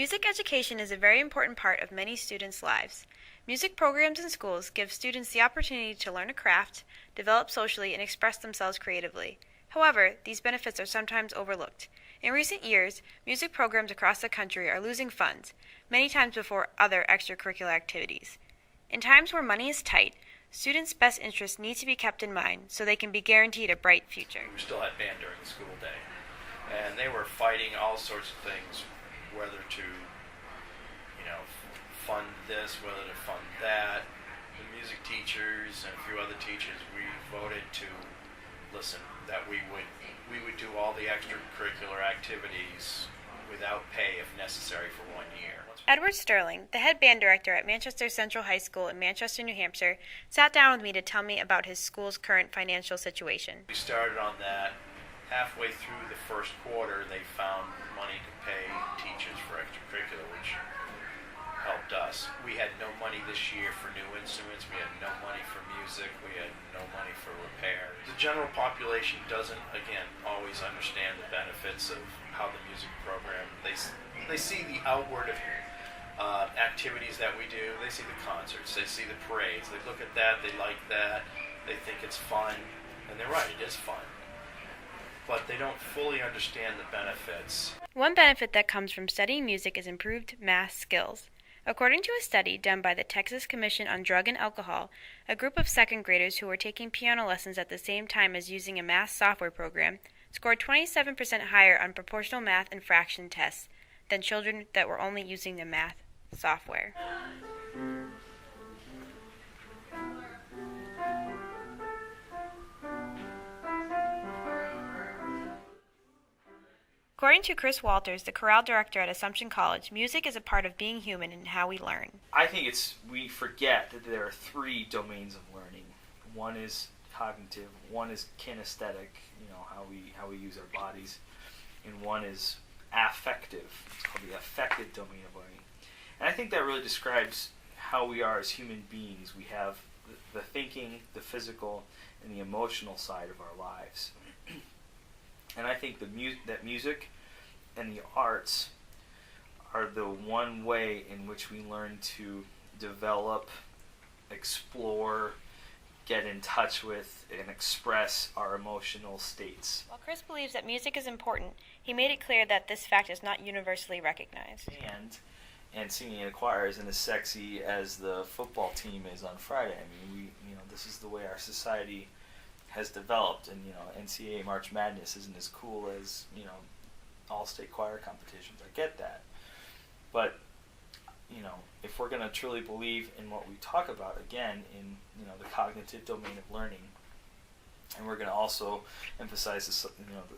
Music education is a very important part of many students' lives. Music programs in schools give students the opportunity to learn a craft, develop socially, and express themselves creatively. However, these benefits are sometimes overlooked. In recent years, music programs across the country are losing funds, many times before other extracurricular activities. In times where money is tight, students' best interests need to be kept in mind so they can be guaranteed a bright future. We still had band during the school day, and they were fighting all sorts of things, whether to, fund this, whether to fund that. The music teachers and a few other teachers, we voted to listen, that we would do all the extracurricular activities without pay if necessary for 1 year. Edward Sterling, the head band director at Manchester Central High School in Manchester, New Hampshire, sat down with me to tell me about his school's current financial situation. We started on that. Halfway through the first quarter, they found money to pay teachers for extracurricular, which helped us. We had no money this year for new instruments. We had no money for music. We had no money for repairs. The general population doesn't, again, always understand the benefits of how the music program, they see the outward activities that we do. They see the concerts. They see the parades. They look at that. They like that. They think it's fun. And they're right, it is fun. But they don't fully understand the benefits. One benefit that comes from studying music is improved math skills. According to a study done by the Texas Commission on Drug and Alcohol, a group of second graders who were taking piano lessons at the same time as using a math software program scored 27% higher on proportional math and fraction tests than children that were only using the math software. According to Chris Walters, the chorale director at Assumption College, music is a part of being human and how we learn. I think we forget that there are three domains of learning. One is cognitive, one is kinesthetic, how we use our bodies, and one is affective. It's called the affective domain of learning. And I think that really describes how we are as human beings. We have the thinking, the physical, and the emotional side of our lives. And I think that music and the arts are the one way in which we learn to develop, explore, get in touch with, and express our emotional states. While Chris believes that music is important, he made it clear that this fact is not universally recognized. And singing in a choir isn't as sexy as the football team is on Friday. I mean, this is the way our society has developed, and NCAA March Madness isn't as cool as all-state choir competitions. I get that, but if we're going to truly believe in what we talk about, again, in the cognitive domain of learning, and we're going to also emphasize this,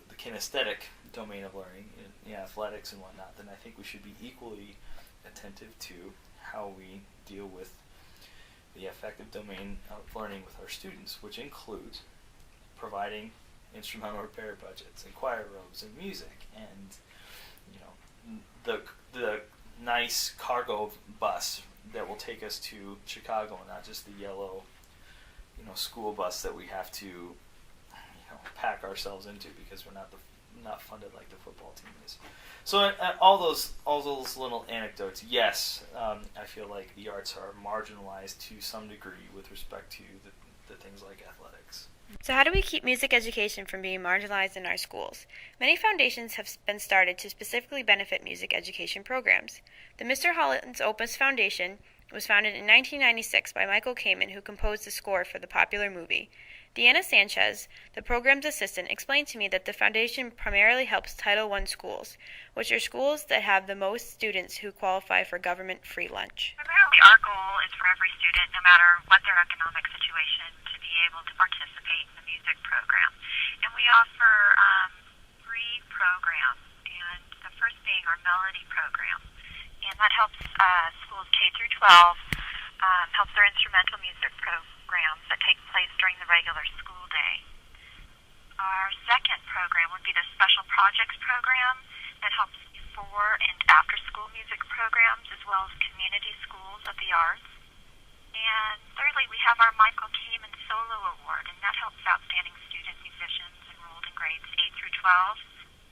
the kinesthetic domain of learning in athletics and whatnot, then I think we should be equally attentive to how we deal with the affective domain of learning with our students, which includes providing instrumental repair budgets and choir robes and music and the nice cargo bus that will take us to Chicago, and not just the yellow school bus that we have to pack ourselves into because we're not funded like the football team is. So all those little anecdotes, yes, I feel like the arts are marginalized to some degree with respect to the things like athletics. So how do we keep music education from being marginalized in our schools? Many foundations have been started to specifically benefit music education programs. The Mr. Holland's Opus Foundation was founded in 1996 by Michael Kamen, who composed the score for the popular movie. Deanna Sanchez, the program's assistant, explained to me that the foundation primarily helps Title I schools, which are schools that have the most students who qualify for government-free lunch. Primarily, our goal is for every student, no matter what their economic situation, to be able to participate in the music program. And we offer 3 programs, and the first being our Melody program. And that helps schools K through 12, helps their instrumental music programs that take place during the regular school day. Our second program would be the Special Projects program that helps before and after school music programs, as well as community schools of the arts. And thirdly, we have our Michael Kamen Solo Award, and that helps outstanding student musicians enrolled in grades 8 through 12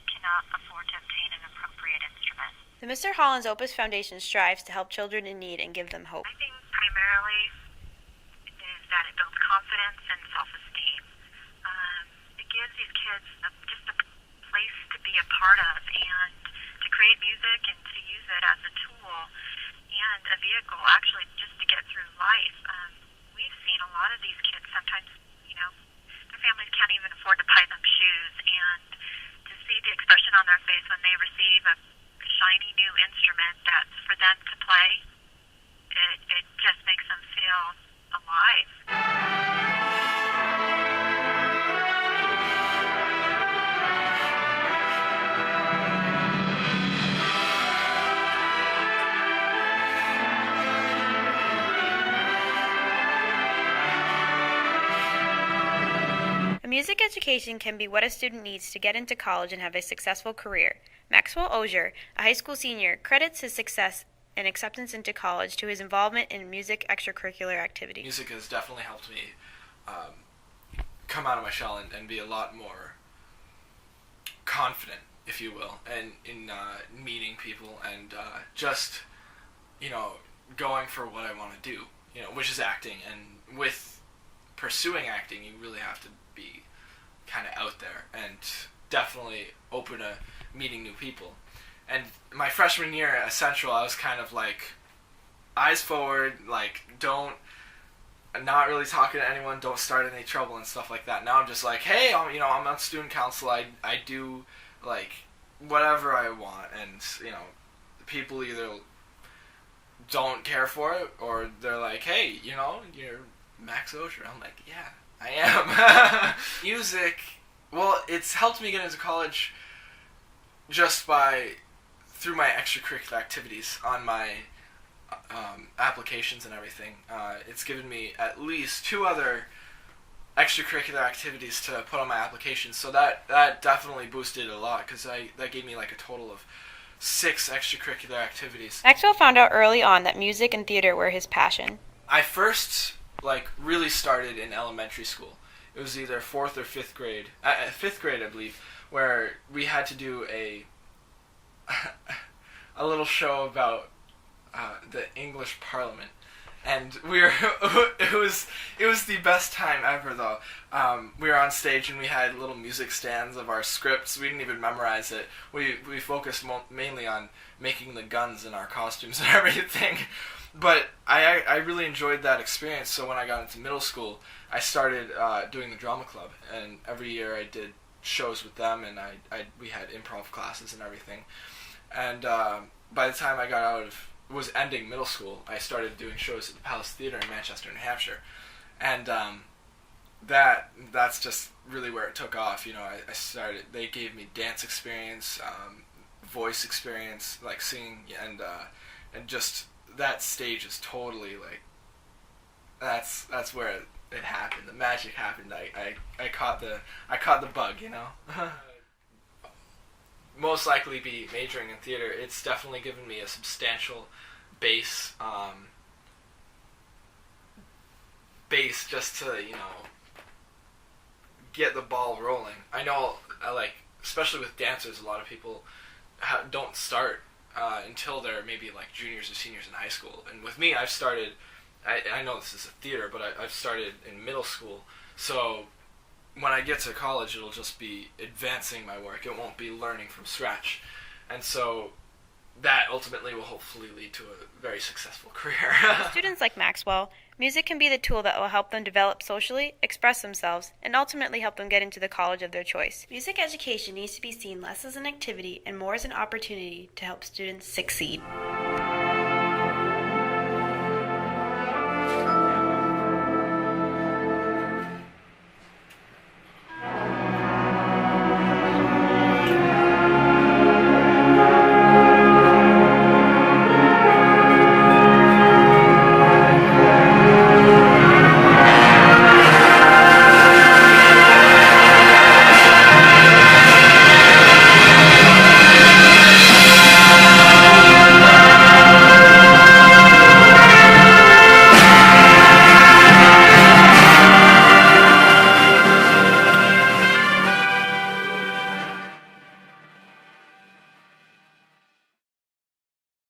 cannot afford to obtain an appropriate instrument. The Mr. Holland's Opus Foundation strives to help children in need and give them hope. I think primarily is that it builds confidence and self-esteem. It gives these kids just a place to be a part of and to create music and to use it as a tool and a vehicle actually just to get through life. We've seen a lot of these kids sometimes, their families can't even afford to buy them shoes, and to see the expression on their face when they receive a shiny new instrument that's for them to play, it just makes them feel alive. A music education can be what a student needs to get into college and have a successful career. Maxwell Osier, a high school senior, credits his success and acceptance into college to his involvement in music extracurricular activities. Music has definitely helped me come out of my shell and be a lot more confident, if you will, and in meeting people and just, going for what I want to do, which is acting. And with pursuing acting, you really have to be kind of out there and definitely open to meeting new people. And my freshman year at Central, I was kind of like eyes forward, like not really talking to anyone, don't start any trouble and stuff like that. Now I'm just like, hey, I'm on student council, I do like whatever I want, and people either don't care for it or they're like, hey, you're Max Osier. I'm like, yeah, I am. Music, well, it's helped me get into college just through my extracurricular activities on my applications and everything. It's given me at least 2 other extracurricular activities to put on my application, so that definitely boosted it a lot, because that gave me like a total of 6 extracurricular activities. Maxwell found out early on that music and theater were his passion. I first really started in elementary school. It was either 4th or 5th grade. 5th grade, I believe, where we had to do a little show about the English Parliament, and it was the best time ever, though. We were on stage and we had little music stands of our scripts. We didn't even memorize it. We focused mainly on making the guns in our costumes and everything. But I really enjoyed that experience. So when I got into middle school, I started doing the drama club, and every year I did shows with them, and we had improv classes and everything. And by the time I was ending middle school, I started doing shows at the Palace Theatre in Manchester, New Hampshire, and that's just really where it took off. I started. They gave me dance experience, voice experience, like singing, and just that stage is totally like that's where it happened. The magic happened. I caught the bug. Most likely be majoring in theater. It's definitely given me a substantial base just to get the ball rolling. I know, especially with dancers, a lot of people don't start until they're maybe like juniors or seniors in high school. And with me, I've started. I know this is a theater, but I've started in middle school. So when I get to college, it'll just be advancing my work. It won't be learning from scratch. And so that ultimately will hopefully lead to a very successful career. For students like Maxwell, music can be the tool that will help them develop socially, express themselves, and ultimately help them get into the college of their choice. Music education needs to be seen less as an activity and more as an opportunity to help students succeed.